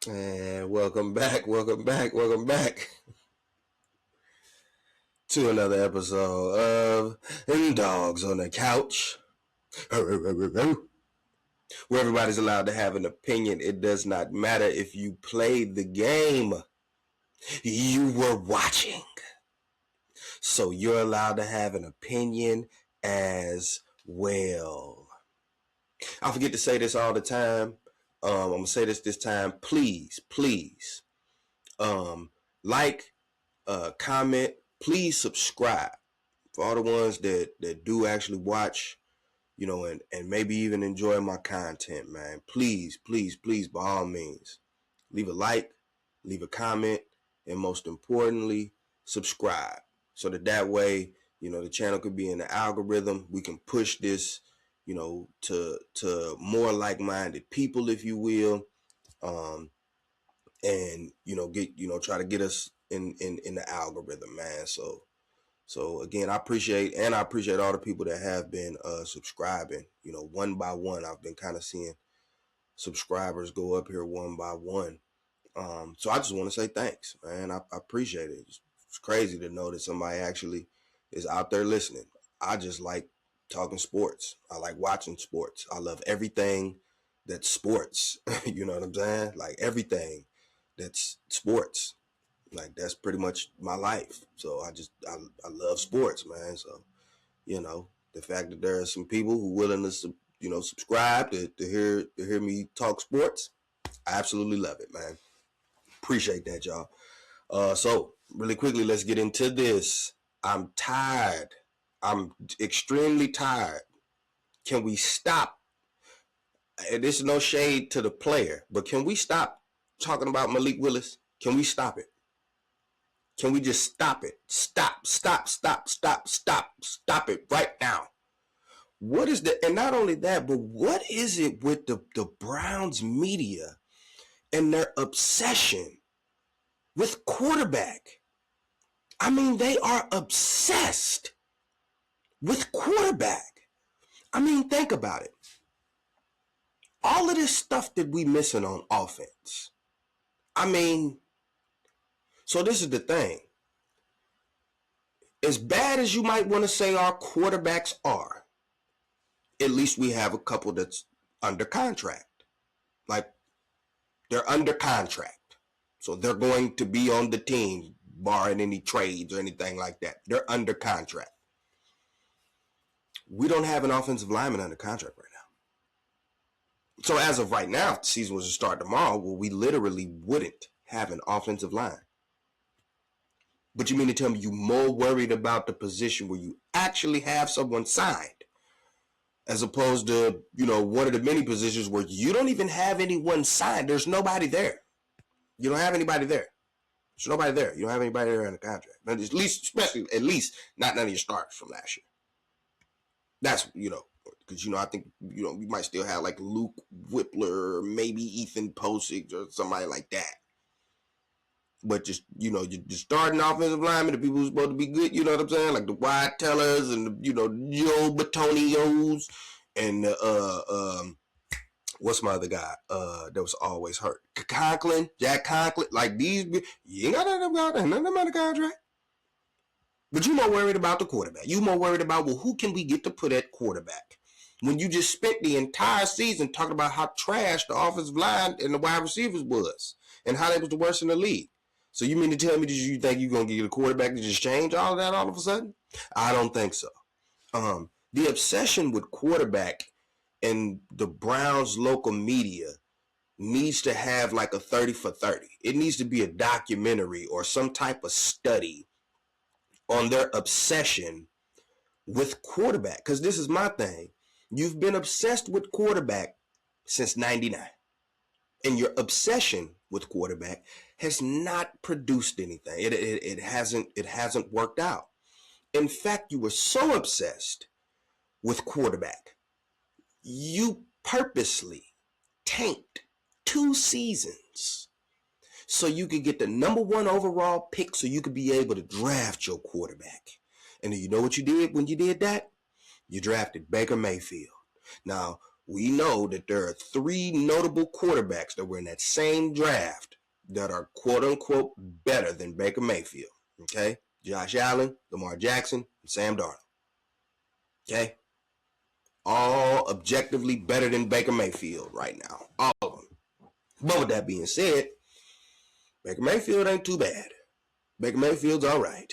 And welcome back to another episode of Dogs on the Couch, where everybody's allowed to have an opinion. It does not matter if you played the game, you were watching. So you're allowed to have an opinion as well. I forget to say this all the time. I'm going to say this time. Please, like, comment, please subscribe. For all the ones that do actually watch, and maybe even enjoy my content, man. Please, by all means, leave a like, leave a comment, and most importantly, subscribe. So that way, the channel could be in the algorithm. We can push this, to more like-minded people, if you will. And try to get us in the algorithm, man. So again, I appreciate all the people that have been subscribing. One by one, I've been kind of seeing subscribers go up here one by one. So I just want to say thanks, man. I appreciate it. It's crazy to know that somebody actually is out there listening. I just like talking sports. I like watching sports. I love everything that's sports. You know what I'm saying? Like everything that's sports. Like that's pretty much my life. So I love sports, man. So the fact that there are some people who are willing to subscribe to hear me talk sports, I absolutely love it, man. Appreciate that, y'all. So really quickly, let's get into this. I'm tired. I'm extremely tired. Can we stop? And this is no shade to the player, but can we stop talking about Malik Willis? Can we stop it? Can we just stop it? Stop it right now. What is and not only that, but what is it with the Browns media and their obsession with quarterback? I mean, they are obsessed with quarterback. I mean, think about it. All of this stuff that we missing on offense. I mean, so this is the thing. As bad as you might want to say our quarterbacks are, at least we have a couple that's under contract. Like, they're under contract. So they're going to be on the team, barring any trades or anything like that. They're under contract. We don't have an offensive lineman under contract right now. So as of right now, if the season was to start tomorrow, well, we literally wouldn't have an offensive line. But you mean to tell me you're more worried about the position where you actually have someone signed, as opposed to, one of the many positions where you don't even have anyone signed. There's nobody there. You don't have anybody there. There's nobody there. You don't have anybody there in the contract. At least not none of your starters from last year. That's, because, I think, we might still have like Luke Whippler, or maybe Ethan Posick or somebody like that. But just, you're starting offensive linemen, the people who's supposed to be good, you know what I'm saying? Like the Wyatt Tellers and the, Joe Batonios and what's my other guy that was always hurt? Jack Conklin. Like these, you ain't got nothing about the contract. But you're more worried about the quarterback. You're more worried about, well, who can we get to put at quarterback? When you just spent the entire season talking about how trash the offensive line and the wide receivers was and how they was the worst in the league. So you mean to tell me that you think you're going to get a quarterback to just change all of that all of a sudden? I don't think so. The obsession with quarterback and the Browns local media needs to have like a 30 for 30. It needs to be a documentary or some type of study on their obsession with quarterback. Because this is my thing. You've been obsessed with quarterback since 99. And your obsession with quarterback has not produced anything. It hasn't worked out. In fact, you were so obsessed with quarterback, you purposely tanked 2 seasons so you could get the number 1 overall pick so you could be able to draft your quarterback. And you know what you did when you did that? You drafted Baker Mayfield. Now, we know that there are 3 notable quarterbacks that were in that same draft that are quote unquote better than Baker Mayfield. Okay? Josh Allen, Lamar Jackson, and Sam Darnold. Okay? All objectively better than Baker Mayfield right now. All of them. But with that being said, Baker Mayfield ain't too bad. Baker Mayfield's all right.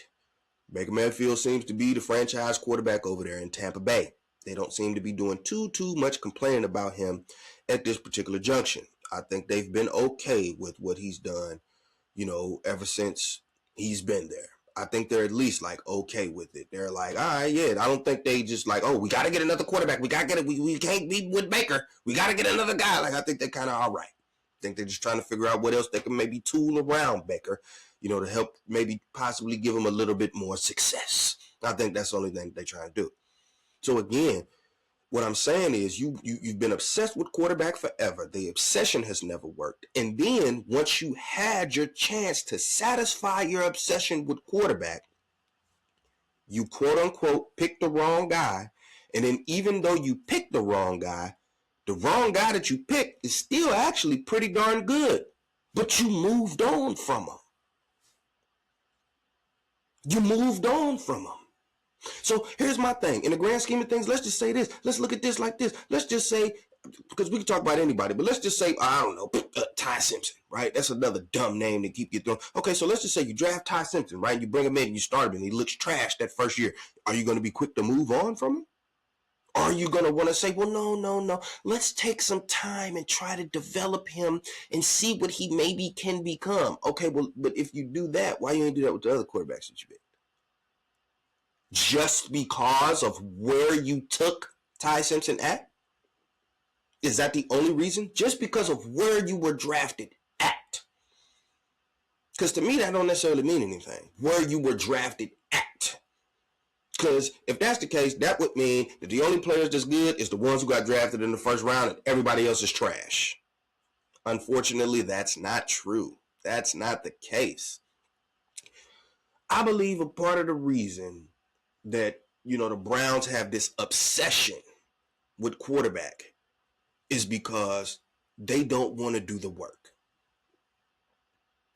Baker Mayfield seems to be the franchise quarterback over there in Tampa Bay. They don't seem to be doing too much complaining about him at this particular junction. I think they've been okay with what he's done, ever since he's been there. I think they're at least like okay with it. They're like, all right, yeah. I don't think they just like, oh, we got to get another quarterback. We got to get it. We can't be with Baker. We got to get another guy. Like, I think they're kind of all right. I think they're just trying to figure out what else they can maybe tool around Baker, to help maybe possibly give him a little bit more success. I think that's the only thing they're trying to do. So again, what I'm saying is you've been obsessed with quarterback forever. The obsession has never worked. And then once you had your chance to satisfy your obsession with quarterback, you quote unquote picked the wrong guy. And then even though you picked the wrong guy that you picked is still actually pretty darn good. But you moved on from him. You moved on from him. So here's my thing. In the grand scheme of things, let's just say this. Let's look at this like this. Let's just say, because we can talk about anybody, but let's just say, I don't know, Ty Simpson, right? That's another dumb name to keep you throwing. Okay, so let's just say you draft Ty Simpson, right? You bring him in and you start him and he looks trash that first year. Are you going to be quick to move on from him? Or are you going to want to say, well, no. Let's take some time and try to develop him and see what he maybe can become. Okay, well, but if you do that, why you ain't do that with the other quarterbacks that you picked? Just because of where you took Ty Simpson at? Is that the only reason? Just because of where you were drafted at? Because to me, that don't necessarily mean anything. Where you were drafted at. Because if that's the case, that would mean that the only players that's good is the ones who got drafted in the first round and everybody else is trash. Unfortunately, that's not true. That's not the case. I believe a part of the reason that, the Browns have this obsession with quarterback is because they don't want to do the work.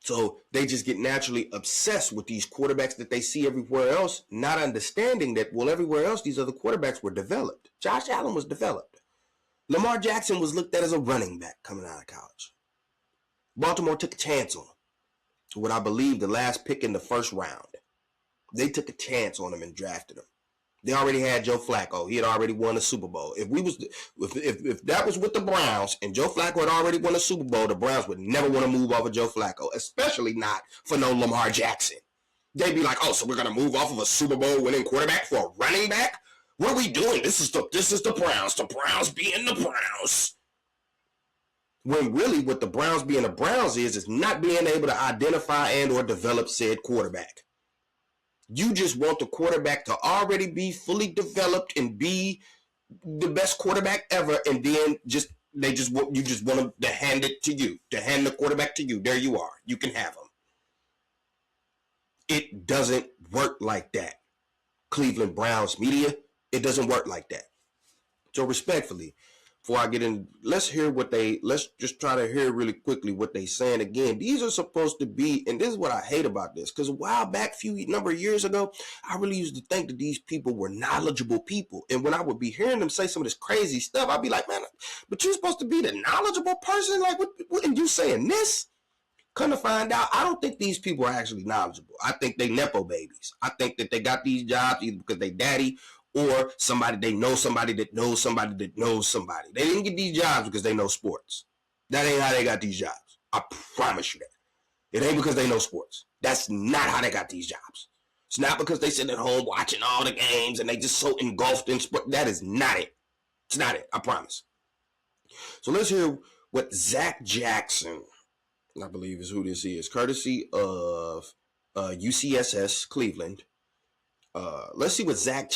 So they just get naturally obsessed with these quarterbacks that they see everywhere else, not understanding that, well, everywhere else, these other quarterbacks were developed. Josh Allen was developed. Lamar Jackson was looked at as a running back coming out of college. Baltimore took a chance on him. What I believe the last pick in the first round. They took a chance on him and drafted him. They already had Joe Flacco. He had already won a Super Bowl. If that was with the Browns and Joe Flacco had already won a Super Bowl, the Browns would never want to move off of Joe Flacco, especially not for no Lamar Jackson. They'd be like, oh, so we're going to move off of a Super Bowl winning quarterback for a running back? What are we doing? This is the Browns. The Browns being the Browns. When really what the Browns being the Browns is not being able to identify and or develop said quarterback. You just want the quarterback to already be fully developed and be the best quarterback ever, and then you just want them to hand it to you, to hand the quarterback to you. There you are. You can have him. It doesn't work like that. Cleveland Browns media, it doesn't work like that. So respectfully, before I get in, let's just try to hear really quickly what they saying again. These are supposed to be, and this is what I hate about this, because a while back, number of years ago, I really used to think that these people were knowledgeable people. And when I would be hearing them say some of this crazy stuff, I'd be like, man, but you're supposed to be the knowledgeable person? Like, what are you saying this? Come to find out, I don't think these people are actually knowledgeable. I think they Nepo babies. I think that they got these jobs either because they daddy or they know somebody that knows somebody that knows somebody. They didn't get these jobs because they know sports. That ain't how they got these jobs. I promise you that. It ain't because they know sports. That's not how they got these jobs. It's not because they sit at home watching all the games and they just so engulfed in sport. That is not it. It's not it. I promise. So let's hear what Zach Jackson, I believe is who this is, courtesy of UCSS Cleveland. Let's see what Zach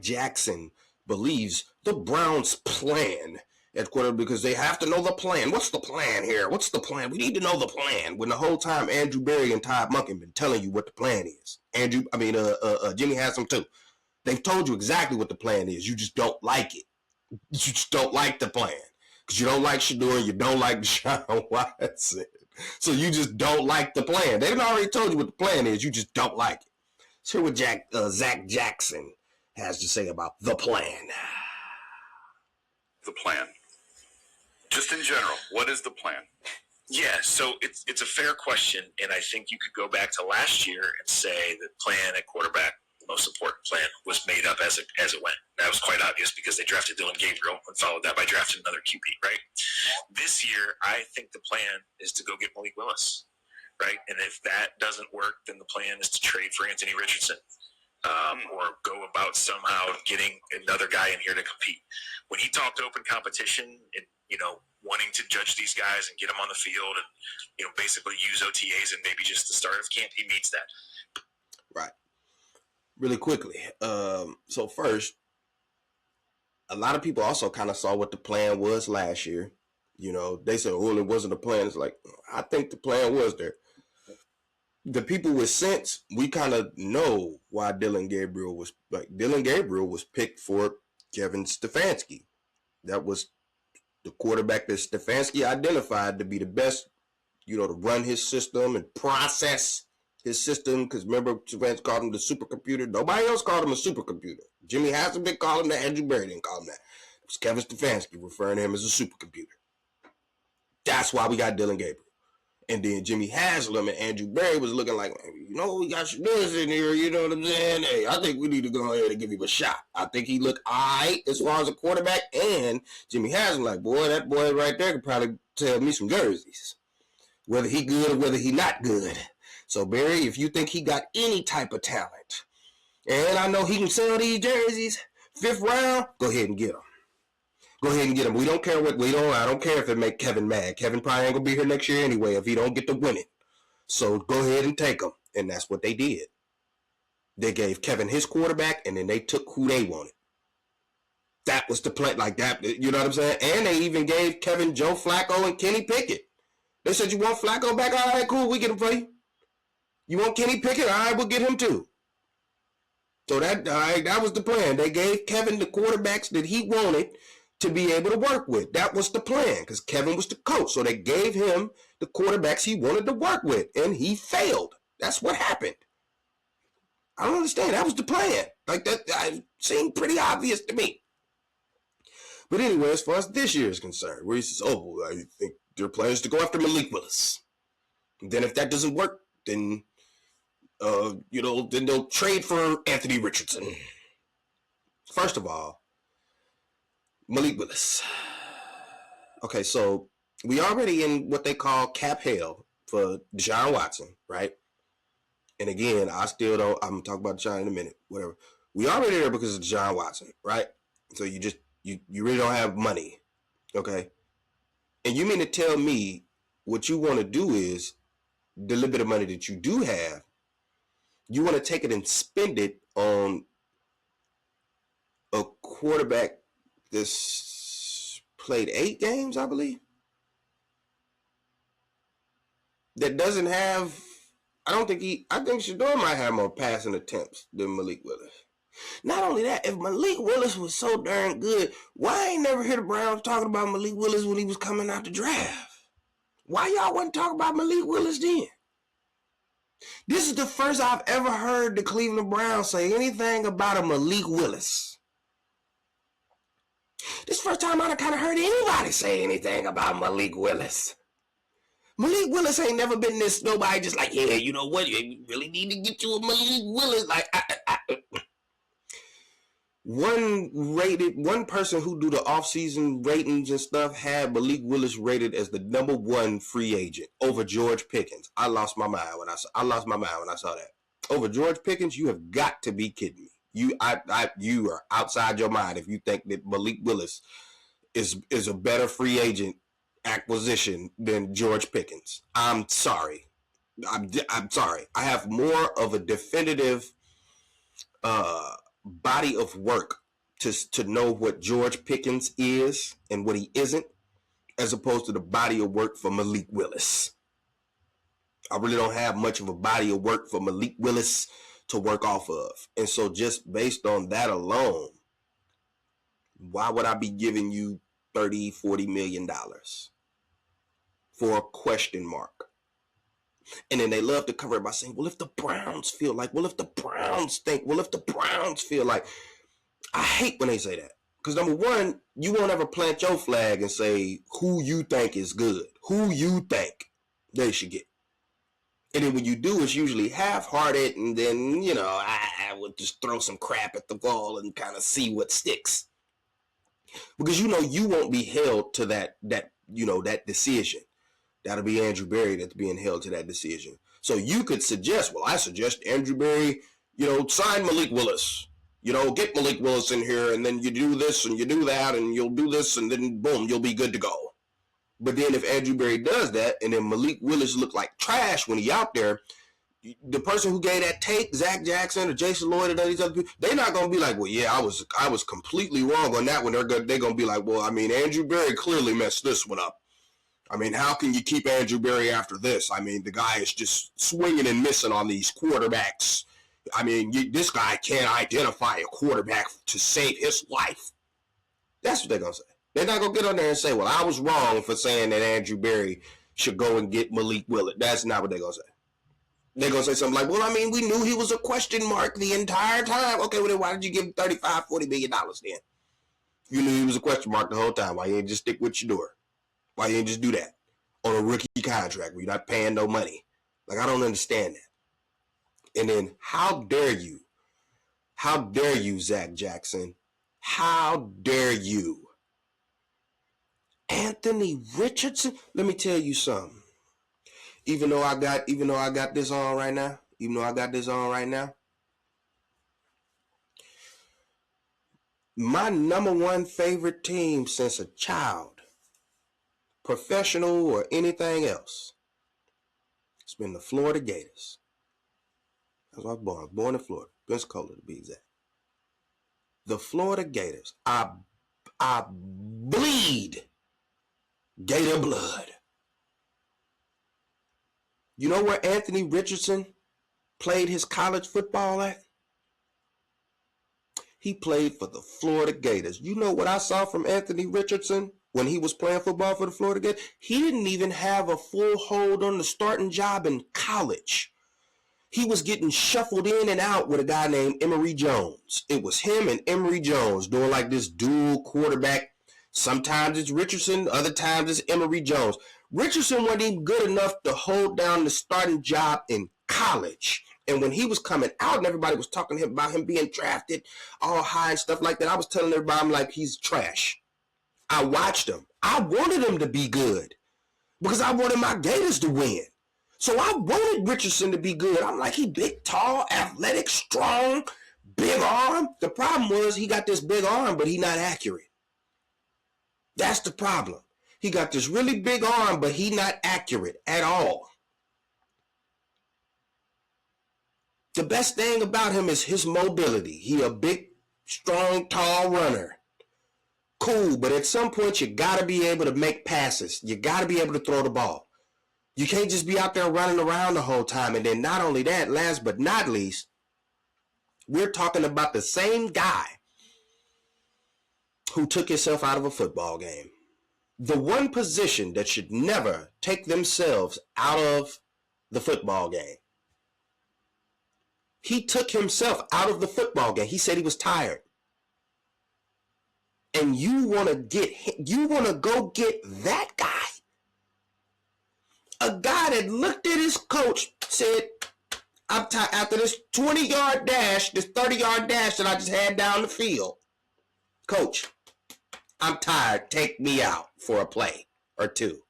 Jackson believes the Browns' plan at quarter, because they have to know the plan. What's the plan here? What's the plan? We need to know the plan. When the whole time Andrew Berry and Todd Monken been telling you what the plan is. Jimmy has them too. They've told you exactly what the plan is. You just don't like it. You just don't like the plan. Because you don't like Shador, you don't like Deshaun Watson. So you just don't like the plan. They've already told you what the plan is. You just don't like it. Let's hear what Zach Jackson has to say about the plan. The plan. Just in general, what is the plan? Yeah, so it's a fair question, and I think you could go back to last year and say the plan at quarterback, the most important plan, was made up as it went. That was quite obvious because they drafted Dylan Gabriel and followed that by drafting another QB, right? This year, I think the plan is to go get Malik Willis, right? And if that doesn't work, then the plan is to trade for Anthony Richardson. Or go about somehow getting another guy in here to compete. When he talked open competition and, wanting to judge these guys and get them on the field and, basically use OTAs and maybe just the start of camp, he meets that. Right. Really quickly. So first, a lot of people also kind of saw what the plan was last year. They said, it wasn't a plan. It's like, I think the plan was there. The people with sense, we kind of know why Dylan Gabriel was picked for Kevin Stefanski. That was the quarterback that Stefanski identified to be the best, to run his system and process his system. Because remember, Stefanski called him the supercomputer. Nobody else called him a supercomputer. Jimmy Hasselbeck called him that. Andrew Berry didn't call him that. It was Kevin Stefanski referring to him as a supercomputer. That's why we got Dylan Gabriel. And then Jimmy Haslam and Andrew Berry was looking like, we got Shadur's in here, you know what I'm saying? Hey, I think we need to go ahead and give him a shot. I think he looked all right as far as a quarterback. And Jimmy Haslam like, that boy right there could probably tell me some jerseys, whether he good or whether he not good. So, Berry, if you think he got any type of talent, and I know he can sell these jerseys, 5th round, go ahead and get him. Go ahead and get him. I don't care if it make Kevin mad. Kevin probably ain't gonna be here next year anyway if he don't get to win it. So go ahead and take him. And that's what they did. They gave Kevin his quarterback, and then they took who they wanted. That was the play, like that. You know what I'm saying? And they even gave Kevin Joe Flacco and Kenny Pickett. They said, you want Flacco back? All right, cool. We get him for you. You want Kenny Pickett? All right, we'll get him too. So that was the plan. They gave Kevin the quarterbacks that he wanted to be able to work with. That was the plan, because Kevin was the coach. So they gave him the quarterbacks he wanted to work with, and he failed. That's what happened. I don't understand. That was the plan. Like that seemed pretty obvious to me. But anyway, as far as this year is concerned, where he says, I think their plan is to go after Malik Willis. And then if that doesn't work, then then they'll trade for Anthony Richardson. First of all, Malik Willis. Okay, so we already in what they call cap hell for Deshaun Watson, right? And again, I'm going to talk about Deshaun in a minute, whatever. We already there because of Deshaun Watson, right? So you really don't have money, okay? And you mean to tell me what you want to do is the little bit of money that you do have, you want to take it and spend it on a quarterback that's played 8 games, I believe, that doesn't have, I think Shador might have more passing attempts than Malik Willis. Not only that, if Malik Willis was so darn good, why I ain't never hear the Browns talking about Malik Willis when he was coming out the draft? Why y'all wasn't talking about Malik Willis then? This is the first I've ever heard the Cleveland Browns say anything about a Malik Willis. This is the first time I've kind of heard anybody say anything about Malik Willis. Malik Willis ain't never been this, nobody just like, yeah, you know what, you really need to get you a Malik Willis. Like, one person who do the off-season ratings and stuff had Malik Willis rated as the #1 free agent over George Pickens. I lost my mind when I saw that. Over George Pickens, you have got to be kidding me. You are outside your mind if you think that Malik Willis is a better free agent acquisition than George Pickens. I'm sorry. I'm sorry. I have more of a definitive body of work to know what George Pickens is and what he isn't, as opposed to the body of work for Malik Willis. I really don't have much of a body of work for Malik Willis to work off of. And so just based on that alone, Why would I be giving you $30-40 million for a question mark? And then they love to cover it by saying, well, if the Browns feel like, well, if the Browns think, well, if the Browns feel like. I hate when they say that. Because number one, you won't ever plant your flag and say who you think is good, who you think they should get. And then when you do, it's usually half-hearted, and then, I would just throw some crap at the wall and kind of see what sticks. Because you won't be held to that decision. That'll be Andrew Berry that's being held to that decision. So you could suggest, well, I suggest Andrew Berry, sign Malik Willis. Get Malik Willis in here, and then you do this and you do that, and you'll do this, and then boom, you'll be good to go. But then if Andrew Berry does that, and then Malik Willis look like trash when he out there, the person who gave that take, Zach Jackson or Jason Lloyd and all these other people, they're not gonna be like, well, yeah, I was completely wrong on that one. They're gonna be like, well, I mean, Andrew Berry clearly messed this one up. I mean, how can you keep Andrew Berry after this? I mean, the guy is just swinging and missing on these quarterbacks. I mean, this guy can't identify a quarterback to save his life. That's what they're going to say. They're not going to get on there and say, well, I was wrong for saying that Andrew Berry should go and get Malik Willis. That's not what they're going to say. They're going to say something like, well, I mean, we knew he was a question mark the entire time. Okay, well, then why did you give him $35-40 million then? You knew he was a question mark the whole time. Why you ain't just stick with your door? Why you ain't just do that on a rookie contract where you're not paying no money? Like, I don't understand that. And then, how dare you? How dare you, Zach Jackson? How dare you? Anthony Richardson? Let me tell you something. Even though I got this on right now, my number one favorite team since a child, professional or anything else, it's been the Florida Gators. That's where I was born in Florida, Pensacola to be exact. The Florida Gators. I bleed Gator blood. You know where Anthony Richardson played his college football at? He played for the Florida Gators. You know what I saw from Anthony Richardson when he was playing football for the Florida Gators? He didn't even have a full hold on the starting job in college. He was getting shuffled in and out with a guy named Emory Jones. It was him and Emory Jones doing like this dual quarterback. Sometimes it's Richardson, other times it's Emory Jones. Richardson wasn't even good enough to hold down the starting job in college. And when he was coming out and everybody was talking to him about him being drafted all high and stuff like that, I was telling everybody, I'm like, he's trash. I watched him. I wanted him to be good because I wanted my Gators to win. So I wanted Richardson to be good. I'm like, he big, tall, athletic, strong, big arm. The problem was he got this big arm, but he not accurate. That's the problem. He got this really big arm, but he not accurate at all. The best thing about him is his mobility. He a big, strong, tall runner. Cool, but at some point you got to be able to make passes. You got to be able to throw the ball. You can't just be out there running around the whole time. And then not only that, last but not least, we're talking about the same guy who took himself out of a football game. The one position that should never take themselves out of the football game. He took himself out of the football game. He said he was tired. And you want to go get that guy? A guy that looked at his coach, said, I'm tired after this 20-yard dash, this 30-yard dash that I just had down the field. Coach, I'm tired. Take me out for a play or two.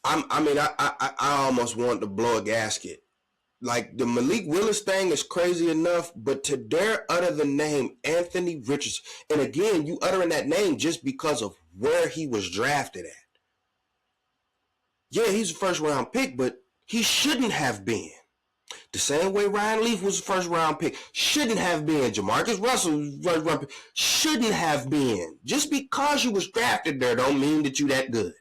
I almost want to blow a gasket. Like, the Malik Willis thing is crazy enough, but to dare utter the name Anthony Richardson, and again, you uttering that name just because of where he was drafted at. Yeah, he's a first-round pick, but he shouldn't have been. The same way Ryan Leaf was a first-round pick. Shouldn't have been. Jamarcus Russell was a first-round pick. Shouldn't have been. Just because you was drafted there don't mean that you that good.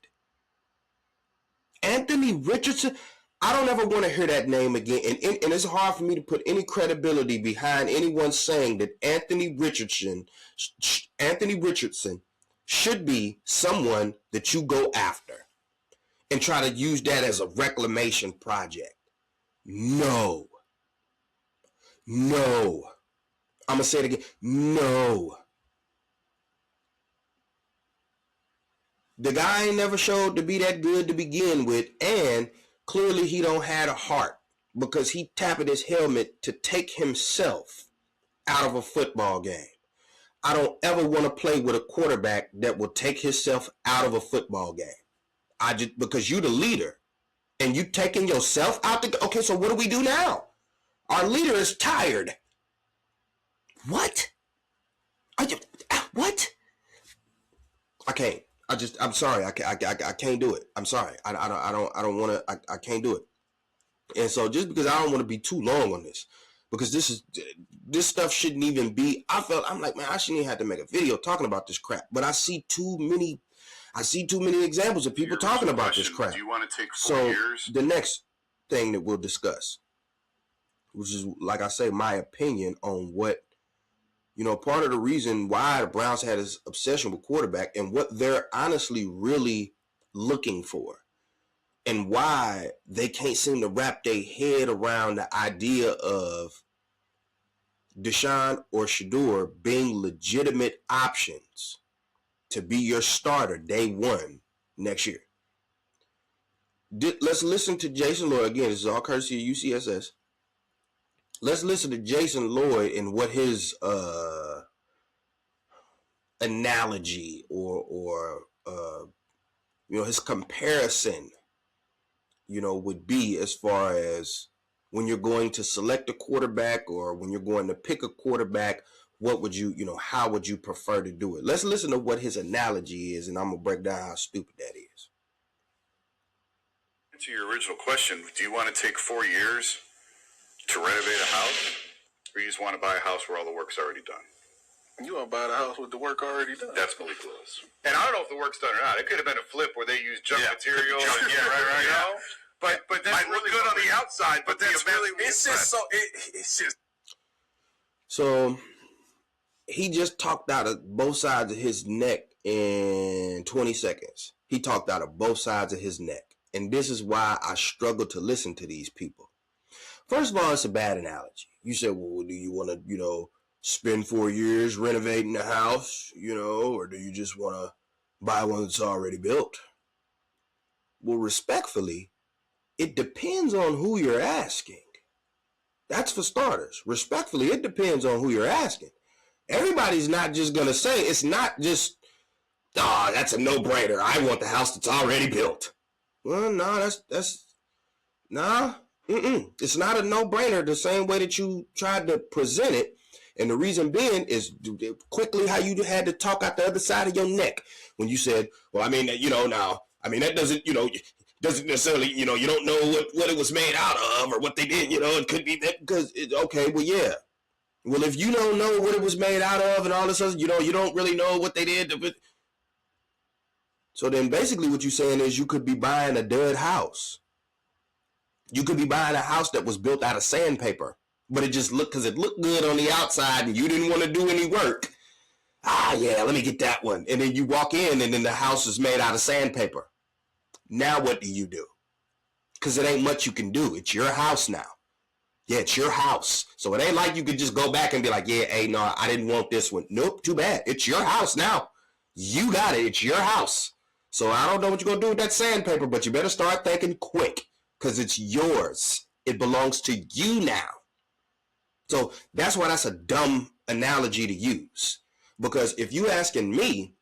Anthony Richardson, I don't ever want to hear that name again. And it's hard for me to put any credibility behind anyone saying that Anthony Richardson should be someone that you go after and try to use that as a reclamation project. No. I'm going to say it again. No. The guy ain't never showed to be that good to begin with, and clearly he don't have a heart because he tapped his helmet to take himself out of a football game. I don't ever want to play with a quarterback that will take himself out of a football game. Because you the leader and you taking yourself out okay, so what do we do now? Our leader is tired. What? What? I can't. I'm sorry. I can't do it. I'm sorry. I don't want to. I can't do it. And so just because I don't want to be too long on this, because this stuff shouldn't even be. I'm like, man, I shouldn't even have to make a video talking about this crap. But I see too many examples of people talking about this crap. Do you want to take 4 years? The next thing that we'll discuss, which is, like I say, my opinion on what. Part of the reason why the Browns had this obsession with quarterback and what they're honestly really looking for and why they can't seem to wrap their head around the idea of Deshaun or Shedeur being legitimate options to be your starter day one next year. Let's listen to Jason Lloyd. Again, this is all courtesy of UCSS. Let's listen to Jason Lloyd and what his analogy or his comparison, would be as far as when you're going to select a quarterback or when you're going to pick a quarterback, what would you, how would you prefer to do it? Let's listen to what his analogy is, and I'm going to break down how stupid that is. To your original question, do you want to take 4 years to renovate a house, or you just want to buy a house where all the work's already done? You want to buy the house with the work already done? That's Malik Lewis. And I don't know if the work's done or not. It could have been a flip where they used junk material. Right. But that might look good on the outside. But that's really it's just so. It's just. So he just talked out of both sides of his neck in 20 seconds. He talked out of both sides of his neck, and this is why I struggle to listen to these people. First of all, it's a bad analogy. You said, well, do you want to, spend 4 years renovating the house, or do you just want to buy one that's already built? Well, respectfully, it depends on who you're asking. That's for starters. Respectfully, it depends on who you're asking. Everybody's not just going to say, it's not just, that's a no-brainer. I want the house that's already built. Well, no, it's not a no-brainer the same way that you tried to present it. And the reason being is quickly how you had to talk out the other side of your neck when you said, well, that doesn't necessarily, you don't know what it was made out of or what they did, it could be that because okay, well, yeah. Well, if you don't know what it was made out of and all this other, you don't really know what they did. So then basically what you're saying is you could be buying a dud house. You could be buying a house that was built out of sandpaper, but it just looked, because it looked good on the outside and you didn't want to do any work. Yeah, let me get that one. And then you walk in and then the house is made out of sandpaper. Now what do you do? Because it ain't much you can do. It's your house now. Yeah, it's your house. So it ain't like you could just go back and be like, yeah, hey, no, I didn't want this one. Nope, too bad. It's your house now. You got it. It's your house. So I don't know what you're going to do with that sandpaper, but you better start thinking quick because it's yours. It belongs to you now. So that's why that's a dumb analogy to use. Because if you asking me,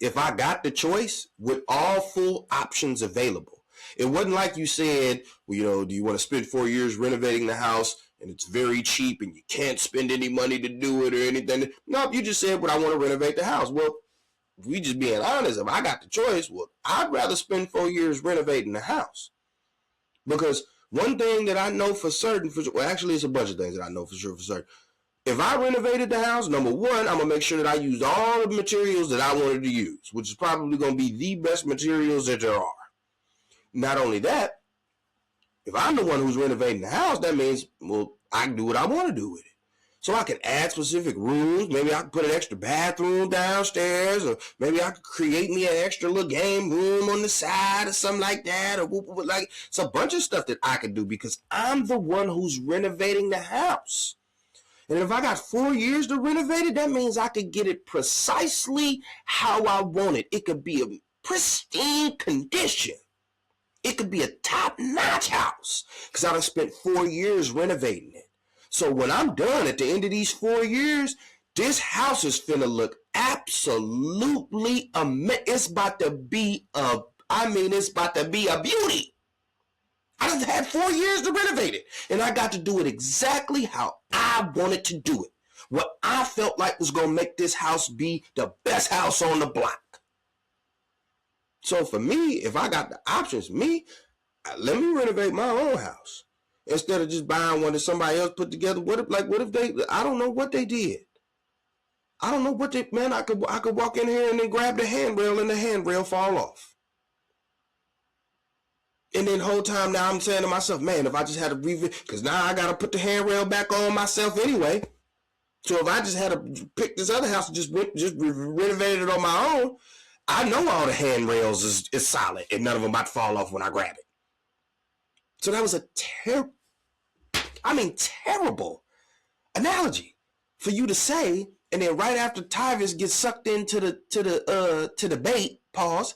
if I got the choice with all full options available, it wasn't like you said, well, do you want to spend 4 years renovating the house and it's very cheap and you can't spend any money to do it or anything? Nope, you just said, well, I want to renovate the house. Well, if we just being honest, if I got the choice, well, I'd rather spend 4 years renovating the house. Because one thing that I know for certain, actually it's a bunch of things that I know for certain. If I renovated the house, number one, I'm going to make sure that I used all the materials that I wanted to use, which is probably going to be the best materials that there are. Not only that, If I'm the one who's renovating the house, that means, well, I can do what I want to do with it. So I can add specific rooms. Maybe I can put an extra bathroom downstairs, or maybe I could create me an extra little game room on the side or something like that. Or like, it's a bunch of stuff that I could do because I'm the one who's renovating the house. And if I got 4 years to renovate it, that means I could get it precisely how I want it. It could be a pristine condition. It could be a top-notch house because I done spent 4 years renovating it. So when I'm done at the end of these 4 years, this house is finna look absolutely amazing. It's about to be it's about to be a beauty. I just had 4 years to renovate it, and I got to do it exactly how I wanted to do it. What I felt like was going to make this house be the best house on the block. So for me, if I got the options, let me renovate my own house instead of just buying one that somebody else put together. What if they, I don't know what they did. I don't know what they, man, I could walk in here and then grab the handrail and the handrail fall off. And then the whole time now I'm saying to myself, man, if I just had to because now I got to put the handrail back on myself anyway. So if I just had to pick this other house and just renovated it on my own, I know all the handrails is solid and none of them about to fall off when I grab it. So that was a terrible analogy for you to say, and then right after Tyvis gets sucked into the bait, pause,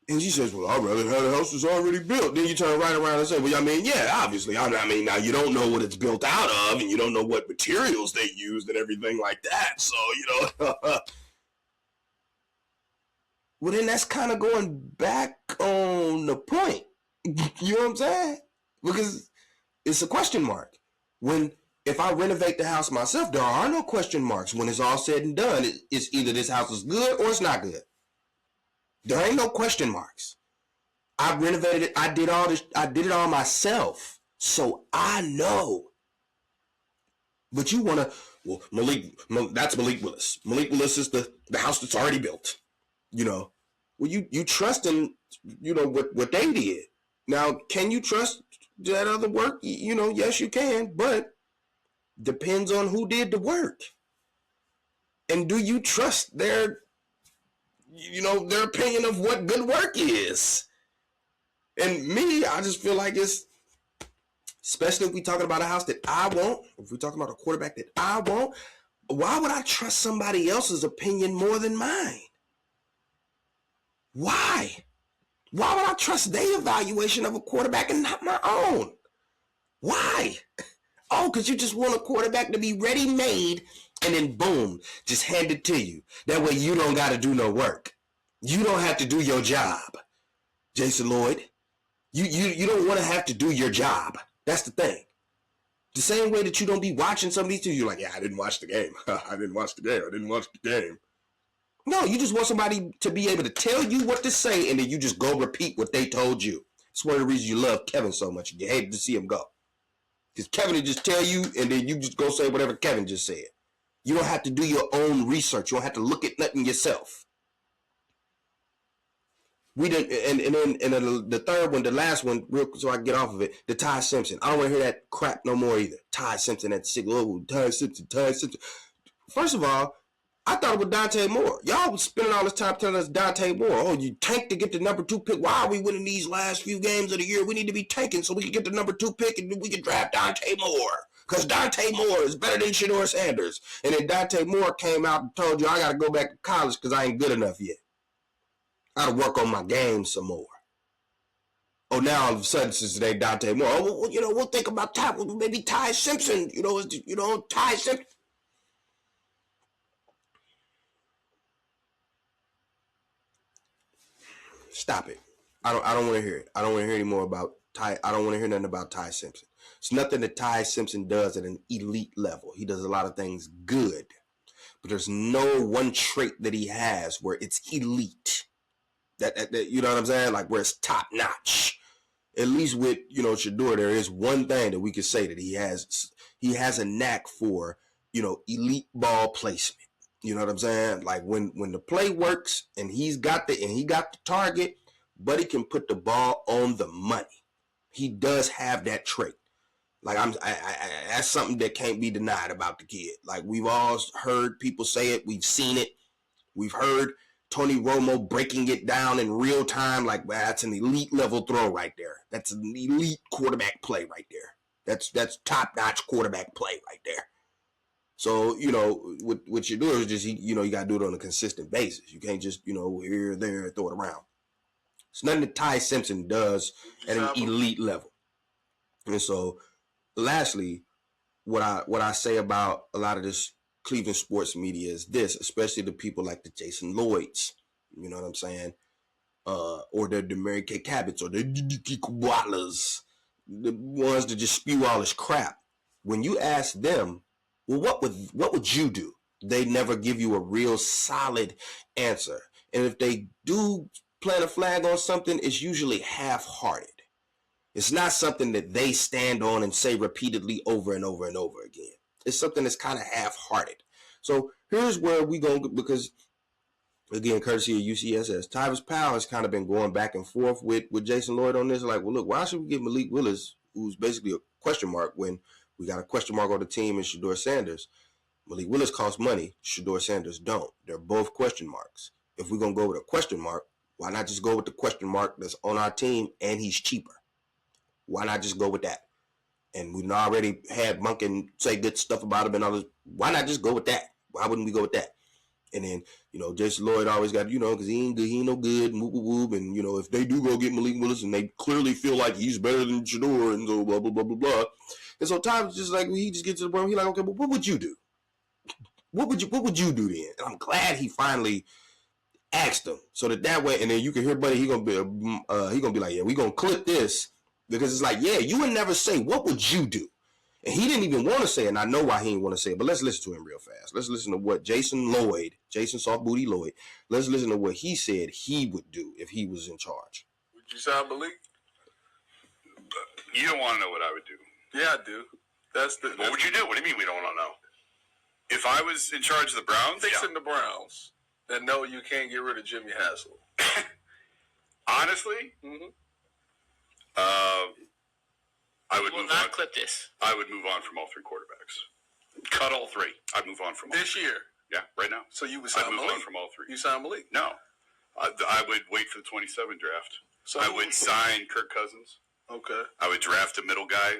and she says, well, I'd rather have the house that's already built. Then you turn right around and say, well, I mean, yeah, obviously. I mean, now you don't know what it's built out of, and you don't know what materials they used and everything like that. So, well, then that's kind of going back on the point. You know what I'm saying? Because it's a question mark. If I renovate the house myself, there are no question marks. When it's all said and done, it's either this house is good or it's not good. There ain't no question marks. I renovated it. I did all this. I did it all myself. So I know. But you want to, well, that's Malik Willis. Malik Willis is the house that's already built. Well, you trust in, what they did. Now, can you trust that other work? Yes, you can, but depends on who did the work. And do you trust their opinion of what good work is? And me, I just feel like it's, especially if we're talking about a house that I want, if we're talking about a quarterback that I want, why would I trust somebody else's opinion more than mine? Why? Why would I trust their evaluation of a quarterback and not my own? Why? Oh, because you just want a quarterback to be ready-made and then boom, just hand it to you. That way you don't got to do no work. You don't have to do your job. Jason Lloyd, you don't want to have to do your job. That's the thing. The same way that you don't be watching some of these things, you're like, yeah, I didn't watch the game. I didn't watch the game. No, you just want somebody to be able to tell you what to say and then you just go repeat what they told you. It's one of the reasons you love Kevin so much. You hated to see him go. Because Kevin would just tell you and then you just go say whatever Kevin just said. You don't have to do your own research. You don't have to look at nothing yourself. We didn't, and then the third one, the last one, so I can get off of it, the Ty Simpson. I don't want to hear that crap no more either. Ty Simpson at the Ty Simpson. First of all, I thought it was Dante Moore. Y'all was spending all this time telling us Dante Moore. Oh, you tanked to get the number 2 pick. Why are we winning these last few games of the year? We need to be tanking so we can get the number 2 pick and we can draft Dante Moore. Because Dante Moore is better than Shedeur Sanders. And then Dante Moore came out and told you I got to go back to college because I ain't good enough yet. I got to work on my game some more. Oh, now all of a sudden, since today, Dante Moore. Oh, well, we'll think about maybe Ty Simpson. Ty Simpson. Stop it. I don't want to hear it. I don't want to hear any more about Ty. I don't want to hear nothing about Ty Simpson. It's nothing that Ty Simpson does at an elite level. He does a lot of things good, but there's no one trait that he has where it's elite. That you know what I'm saying? Like where it's top notch. At least with Shedeur, there is one thing that we could say that he has. He has a knack for elite ball placement. You know what I'm saying? Like when the play works and he got the target, Buddy can put the ball on the money. He does have that trait. Like that's something that can't be denied about the kid. Like we've all heard people say it, we've seen it, we've heard Tony Romo breaking it down in real time. Like that's an elite level throw right there. That's an elite quarterback play right there. That's top notch quarterback play right there. So what you do is just you got to do it on a consistent basis. You can't just here there throw it around. It's nothing that Ty Simpson does at an elite level. And so. Lastly, what I say about a lot of this Cleveland sports media is this, especially the people like the Jason Lloyds, you know what I'm saying, or the Mary Kay Cabotts or the Koalas, the ones that just spew all this crap. When you ask them, well, what would you do? They never give you a real solid answer, and if they do plant a flag on something, it's usually half-hearted. It's not something that they stand on and say repeatedly over and over and over again. It's something that's kind of half-hearted. So here's where we go, because, again, courtesy of UCSS, Tyvis Powell has kind of been going back and forth with Jason Lloyd on this. Like, well, look, why should we give Malik Willis, who's basically a question mark, when we got a question mark on the team in Shedeur Sanders? Malik Willis costs money. Shedeur Sanders don't. They're both question marks. If we're going to go with a question mark, why not just go with the question mark that's on our team and he's cheaper? Why not just go with that? And we've already had Monken say good stuff about him and others. Why not just go with that? Why wouldn't we go with that? And then, Jason Lloyd always got, because he ain't good, he ain't no good, and whoop, whoop, whoop. And, if they do go get Malik Willis and they clearly feel like he's better than Shedeur and so blah, blah, blah, blah, blah. And so Ty's just like, he just gets to the point, he's like, okay, but what would you do? What would you do then? And I'm glad he finally asked him so that way, and then you can hear, buddy, he gonna be like, yeah, we gonna clip this. Because it's like, yeah, you would never say, what would you do? And he didn't even want to say it, and I know why he didn't want to say it, but let's listen to him real fast. Let's listen to what Jason Soft Booty Lloyd, let's listen to what he said he would do if he was in charge. Would you sign Malik? You don't want to know what I would do. Yeah, I do. What would you do? What do you mean we don't want to know? If I was in charge of the Browns? Fixing the Browns. Then no, you can't get rid of Jimmy Hassel. Honestly? Mm-hmm. I would move on. Clip this. I would move on from all three quarterbacks. Cut all three. I'd move on from all this three. Year. Yeah, right now. So you would sign I'd move Malik on from all three. You sign Malik? No, I would wait for the 27 draft. So I would sign Kirk Cousins. Okay. I would draft a middle guy,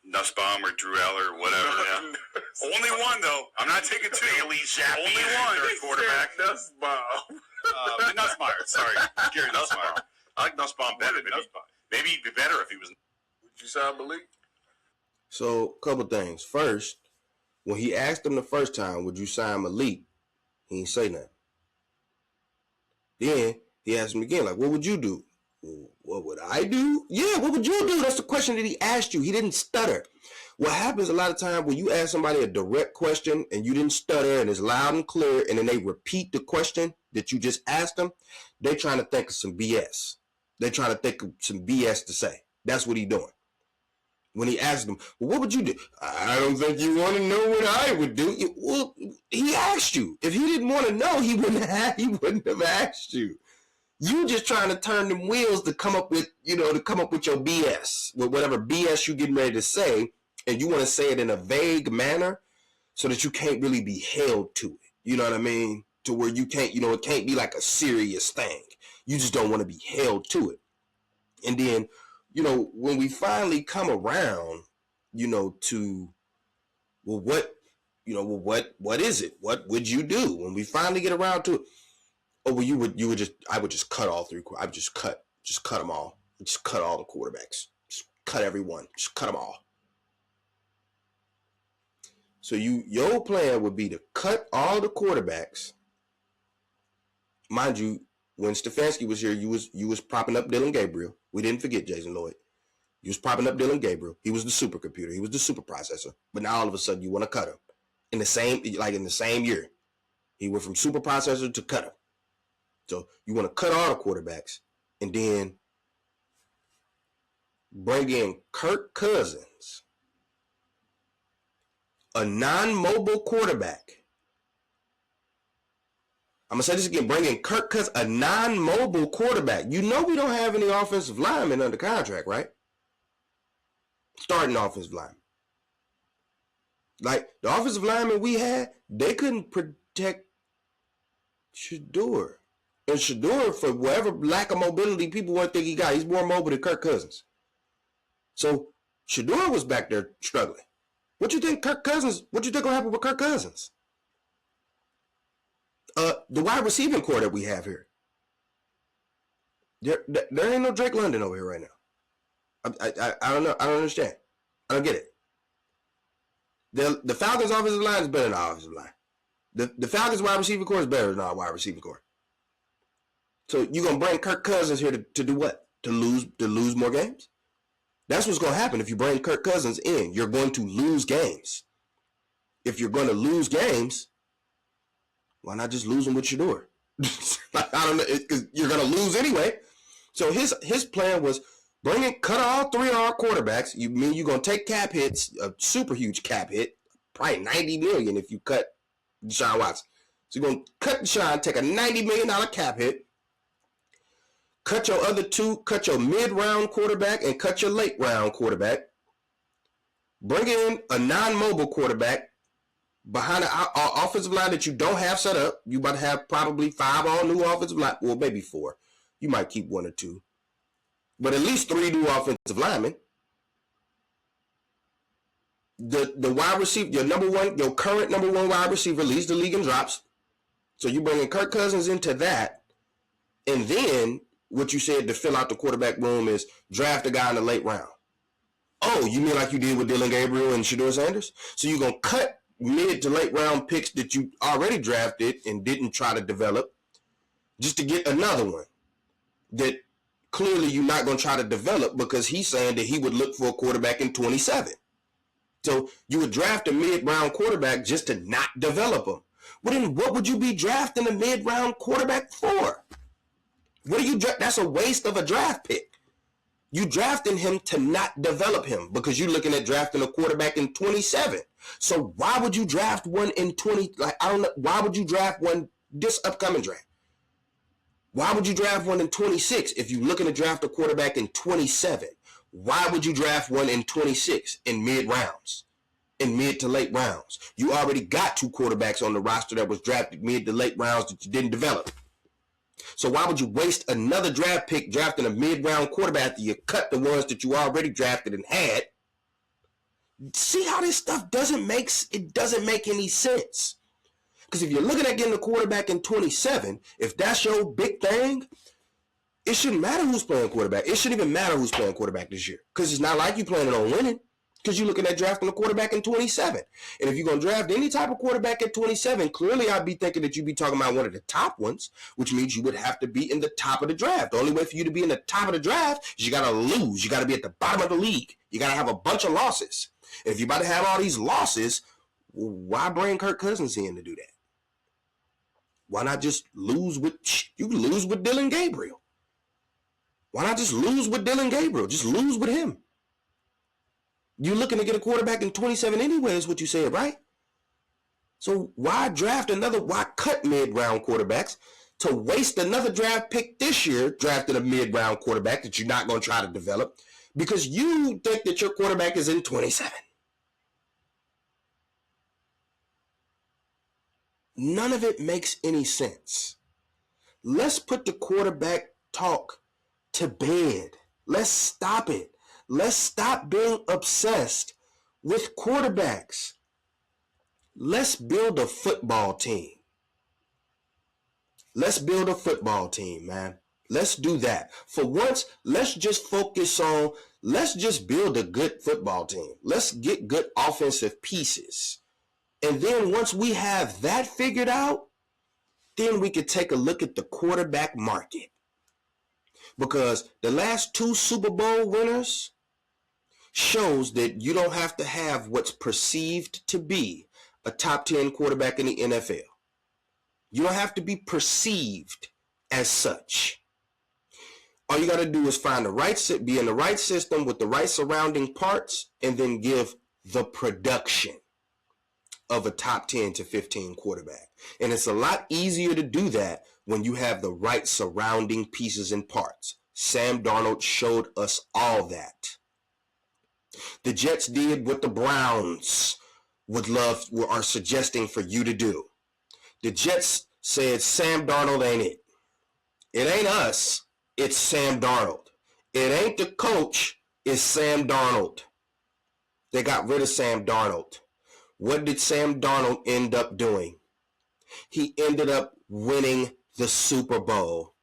Nussbaum or Drew Eller or whatever. Yeah. Only one though. I'm not taking two. Only one. Third quarterback. Nussbaum. Nussmeyer. Sorry, Gary Nussmeyer. I like Nussbaum better. Maybe he'd be better if he was. Would you sign Malik? So, a couple things. First, when he asked him the first time, would you sign Malik? He didn't say nothing. Then he asked him again, like, what would you do? What would I do? Yeah, what would you do? That's the question that he asked you. He didn't stutter. What happens a lot of times when you ask somebody a direct question and you didn't stutter and it's loud and clear, and then they repeat the question that you just asked them, they're trying to think of some BS. They're trying to think of some BS to say. That's what he's doing. When he asked them, well, what would you do? I don't think you want to know what I would do. Well, he asked you. If he didn't want to know, he wouldn't have asked you. You just trying to turn them wheels to come up with, your BS, with whatever BS you're getting ready to say, and you want to say it in a vague manner so that you can't really be held to it. You know what I mean? To where you can't, it can't be like a serious thing. You just don't want to be held to it. And then, when we finally come around, to, what is it? What would you do when we finally get around to it? Oh, well, I would just cut all three. I would just cut them all. Just cut all the quarterbacks. Just cut everyone. Just cut them all. So your plan would be to cut all the quarterbacks. Mind you, when Stefanski was here, you was propping up Dylan Gabriel. We didn't forget Jason Lloyd. You was propping up Dylan Gabriel. He was the supercomputer. He was the super processor. But now all of a sudden you want to cut him in the same year. He went from super processor to cut him. So you want to cut all the quarterbacks and then bring in Kirk Cousins, a non-mobile quarterback. I'm going to say this again. Bring in Kirk Cousins, a non-mobile quarterback. You know we don't have any offensive linemen under contract, right? starting offensive linemen. Like, the offensive linemen we had, they couldn't protect Shedeur. And Shedeur, for whatever lack of mobility people want to think he got, he's more mobile than Kirk Cousins. So Shedeur was back there struggling. What you think will happen with Kirk Cousins? The wide receiving core that we have here. There ain't no Drake London over here right now. I don't know. I don't understand. I don't get it. The Falcons' offensive line is better than our offensive line. The Falcons' wide receiving core is better than our wide receiving core. So you're gonna bring Kirk Cousins here to do what? To lose more games? That's what's gonna happen if you bring Kirk Cousins in. You're going to lose games. If you're going to lose games, why not just lose them with Shedeur? I don't know, because you're gonna lose anyway. So his plan was cut all three of our quarterbacks. You're gonna take cap hits, a super huge cap hit, probably $90 million if you cut Deshaun Watson. So you're gonna cut Deshaun, take a $90 million cap hit, cut your other two, cut your mid-round quarterback and cut your late-round quarterback. Bring in a non-mobile quarterback behind an offensive line that you don't have set up. You about to have probably 5 all-new offensive line. Well, maybe 4. You might keep 1 or 2. But at least 3 new offensive linemen. The wide receiver, your current number 1 wide receiver leads the league in drops. So you bring in Kirk Cousins into that. And then what you said to fill out the quarterback room is draft a guy in the late round. Oh, you mean like you did with Dylan Gabriel and Shedeur Sanders? So you're going to cut mid to late round picks that you already drafted and didn't try to develop just to get another one that clearly you're not going to try to develop because he's saying that he would look for a quarterback in 27. So you would draft a mid-round quarterback just to not develop him. Well, then what would you be drafting a mid-round quarterback for? What do you draft? That's a waste of a draft pick. You drafting him to not develop him because you're looking at drafting a quarterback in 27. So why would you draft one in 20? Like, I don't know. Why would you draft one this upcoming draft? Why would you draft one in 26 if you're looking to draft a quarterback in 27? Why would you draft one in 26 in mid rounds, in mid to late rounds? You already got 2 quarterbacks on the roster that was drafted mid to late rounds that you didn't develop. So why would you waste another draft pick drafting a mid-round quarterback after you cut the ones that you already drafted and had? See how this stuff doesn't make any sense. Because if you're looking at getting a quarterback in 27, if that's your big thing, it shouldn't matter who's playing quarterback. It shouldn't even matter who's playing quarterback this year. Because it's not like you're planning on winning. Because you're looking at drafting a quarterback in 27. And if you're going to draft any type of quarterback at 27, clearly I'd be thinking that you'd be talking about one of the top ones, which means you would have to be in the top of the draft. The only way for you to be in the top of the draft is you got to lose. You got to be at the bottom of the league. You got to have a bunch of losses. And if you're about to have all these losses, why bring Kirk Cousins in to do that? Why not just lose with Dylan Gabriel? Why not just lose with Dylan Gabriel? Just lose with him. You're looking to get a quarterback in 27 anyway, is what you said, right? So why cut mid-round quarterbacks to waste another draft pick this year, drafting a mid-round quarterback that you're not going to try to develop because you think that your quarterback is in 27? None of it makes any sense. Let's put the quarterback talk to bed. Let's stop it. Let's stop being obsessed with quarterbacks. Let's build a football team. Let's build a football team, man. Let's do that. For once, let's just build a good football team. Let's get good offensive pieces. And then once we have that figured out, then we could take a look at the quarterback market. Because the last 2 Super Bowl winners shows that you don't have to have what's perceived to be a top 10 quarterback in the NFL. You don't have to be perceived as such. All you got to do is be in the right system with the right surrounding parts and then give the production of a top 10 to 15 quarterback. And it's a lot easier to do that when you have the right surrounding pieces and parts. Sam Darnold showed us all that. The Jets did what the Browns are suggesting for you to do. The Jets said Sam Darnold ain't it. It ain't us. It's Sam Darnold. It ain't the coach. It's Sam Darnold. They got rid of Sam Darnold. What did Sam Darnold end up doing? He ended up winning the Super Bowl.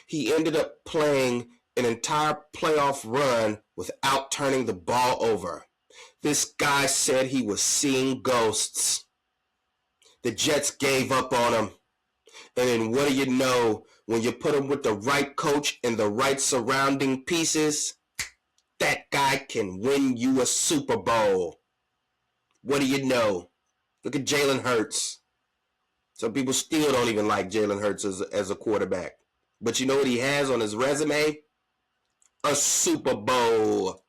He ended up playing an entire playoff run without turning the ball over. This guy said he was seeing ghosts. The Jets gave up on him. And then what do you know? When you put him with the right coach and the right surrounding pieces, that guy can win you a Super Bowl. What do you know? Look at Jalen Hurts. Some people still don't even like Jalen Hurts as a quarterback. But you know what he has on his resume? A Super Bowl.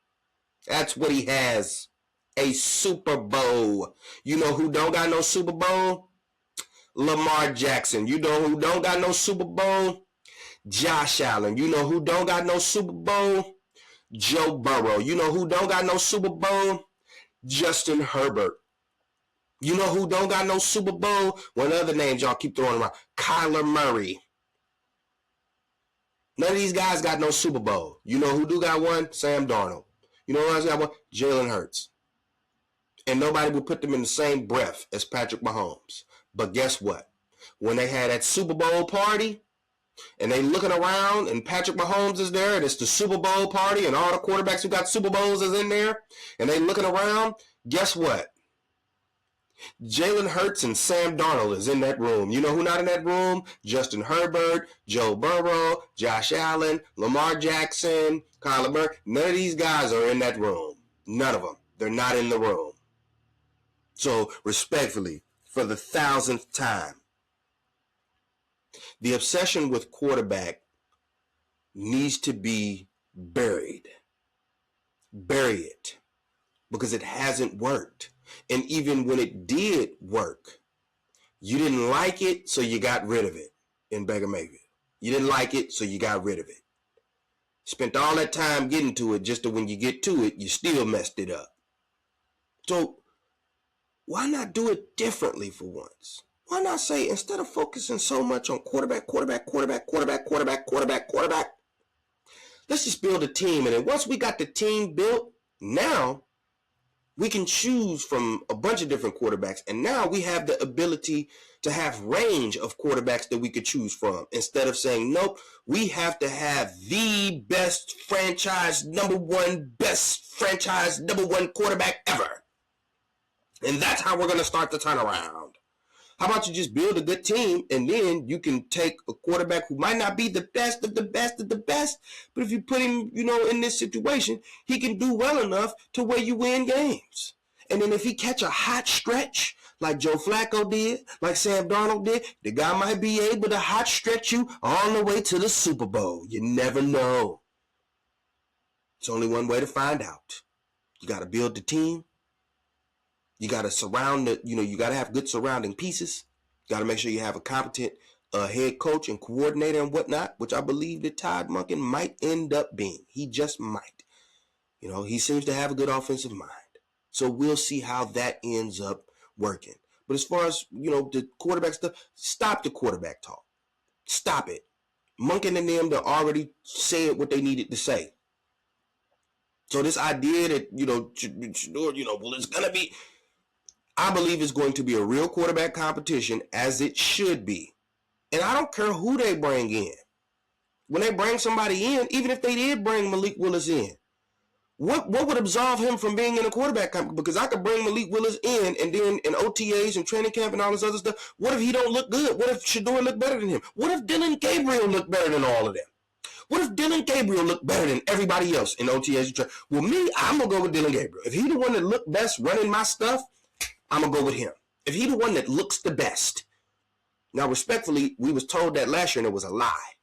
That's what he has. A Super Bowl. You know who don't got no Super Bowl? Lamar Jackson. You know who don't got no Super Bowl? Josh Allen. You know who don't got no Super Bowl? Joe Burrow. You know who don't got no Super Bowl? Justin Herbert. You know who don't got no Super Bowl? One other names y'all keep throwing around. Kyler Murray. None of these guys got no Super Bowl. You know who do got one? Sam Darnold. You know who else got one? Jalen Hurts. And nobody would put them in the same breath as Patrick Mahomes. But guess what? When they had that Super Bowl party, and they looking around, and Patrick Mahomes is there, and it's the Super Bowl party, and all the quarterbacks who got Super Bowls is in there, and they looking around, guess what? Jalen Hurts and Sam Darnold is in that room. You know who not in that room? Justin Herbert, Joe Burrow, Josh Allen, Lamar Jackson, Kyler Murray. None of these guys are in that room. None of them. They're not in the room. So, respectfully, for the 1,000th time, the obsession with quarterback needs to be buried. Bury it. Because it hasn't worked. And even when it did work, you didn't like it, so you got rid of it in Baker Mayfield. You didn't like it, so you got rid of it. Spent all that time getting to it, just to when you get to it, you still messed it up. So, why not do it differently for once? Why not say, instead of focusing so much on quarterback, let's just build a team. And then once we got the team built, now we can choose from a bunch of different quarterbacks. And now we have the ability to have range of quarterbacks that we could choose from. Instead of saying, nope, we have to have the best franchise number one quarterback ever. And that's how we're going to start the turnaround. How about you just build a good team, and then you can take a quarterback who might not be the best of the best of the best, but if you put him, in this situation, he can do well enough to where you win games. And then if he catch a hot stretch, like Joe Flacco did, like Sam Darnold did, the guy might be able to hot stretch you all the way to the Super Bowl. You never know. It's only one way to find out. You got to build the team. You got to surround you got to have good surrounding pieces. You got to make sure you have a competent head coach and coordinator and whatnot, which I believe that Todd Monken might end up being. He just might. He seems to have a good offensive mind. So we'll see how that ends up working. But as far as, the quarterback stuff, stop the quarterback talk. Stop it. Monken and them that already said what they needed to say. So this idea that, well, it's going to be... I believe it's going to be a real quarterback competition, as it should be. And I don't care who they bring in. When they bring somebody in, even if they did bring Malik Willis in, what would absolve him from being in a quarterback competition? Because I could bring Malik Willis in, and then in OTAs and training camp and all this other stuff, what if he don't look good? What if Shedeur look better than him? What if Dylan Gabriel look better than all of them? What if Dylan Gabriel looked better than everybody else in OTAs? Well, I'm going to go with Dylan Gabriel. If he's the one that looked best running my stuff, I'm going to go with him. If he's the one that looks the best. Now, respectfully, we was told that last year and it was a lie.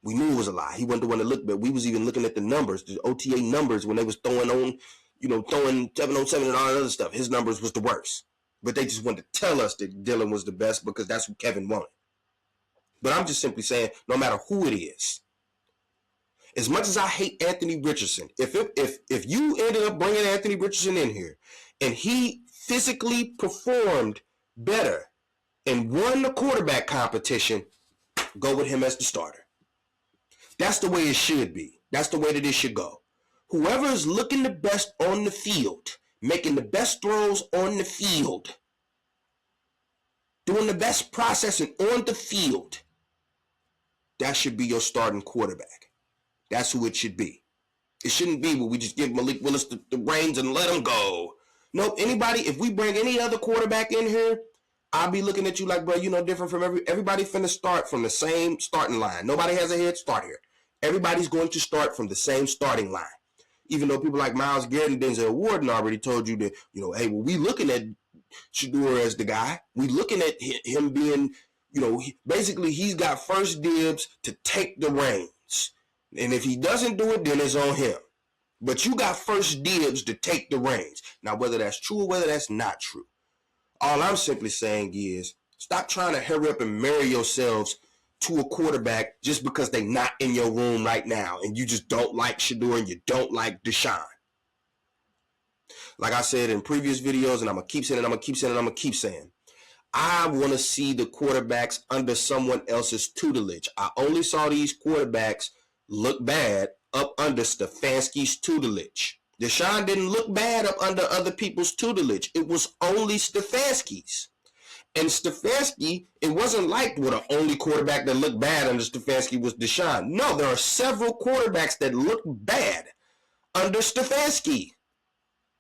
We knew it was a lie. He wasn't the one that looked best. We was even looking at the numbers, the OTA numbers, when they was throwing 7-on-7 and all that other stuff. His numbers was the worst. But they just wanted to tell us that Dylan was the best because that's who Kevin wanted. But I'm just simply saying, no matter who it is, As much as I hate Anthony Richardson, if you ended up bringing Anthony Richardson in here and he physically performed better and won the quarterback competition, go with him as the starter. That's the way it should be. That's the way that it should go. Whoever is looking the best on the field, making the best throws on the field, doing the best processing on the field, that should be your starting quarterback. That's who it should be. It shouldn't be where we just give Malik Willis the reins and let him go. Nope, anybody, if we bring any other quarterback in here, I'll be looking at you like, bro, you know, different from everybody finna start from the same starting line. Nobody has a head start here. Everybody's going to start from the same starting line. Even though people like Myles Garrett and Denzel Ward already told you that, you know, hey, well, we looking at Shedeur as the guy. We looking at him being, you know, basically he's got first dibs to take the reins. And if he doesn't do it, then it's on him. But you got first dibs to take the reins. Now, whether that's true or whether that's not true, all I'm simply saying is stop trying to hurry up and marry yourselves to a quarterback just because they're not in your room right now and you just don't like Shedeur and you don't like Deshaun. Like I said in previous videos, and I'm going to keep saying it, I want to see the quarterbacks under someone else's tutelage. I only saw these quarterbacks look bad up under Stefanski's tutelage. Deshaun didn't look bad up under other people's tutelage. It was only Stefanski's. And Stefanski, it wasn't like, well, the only quarterback that looked bad under Stefanski was Deshaun. No, there are several quarterbacks that look bad under Stefanski.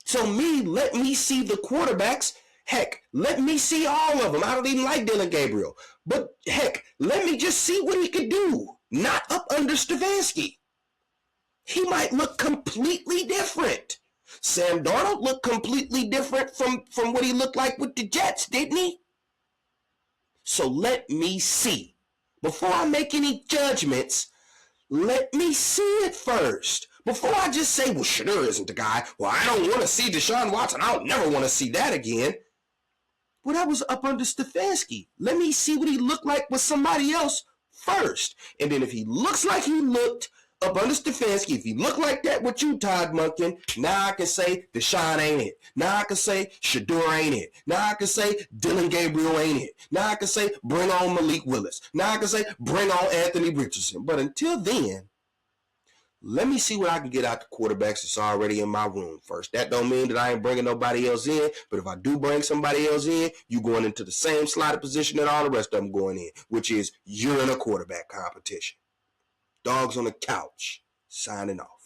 So let me see the quarterbacks. Heck, let me see all of them. I don't even like Dylan Gabriel. But heck, let me just see what he could do. Not up under Stefanski. He might look completely different. Sam Darnold looked completely different from what he looked like with the Jets, didn't he? So let me see. Before I make any judgments, let me see it first. Before I just say, well, Shedeur isn't the guy. Well, I don't want to see Deshaun Watson. I don't never want to see that again. Well, that was up under Stefanski. Let me see what he looked like with somebody else first. And then if he looks like he looked up under Stefanski, if he looked like that with you, Todd Monken, now I can say Deshaun ain't it. Now I can say Shedeur ain't it. Now I can say Dylan Gabriel ain't it. Now I can say bring on Malik Willis. Now I can say bring on Anthony Richardson. But until then, let me see what I can get out the quarterbacks that's already in my room first. That don't mean that I ain't bringing nobody else in, but if I do bring somebody else in, you going into the same slotted position that all the rest of them going in, which is you're in a quarterback competition. Dogs on the couch, signing off.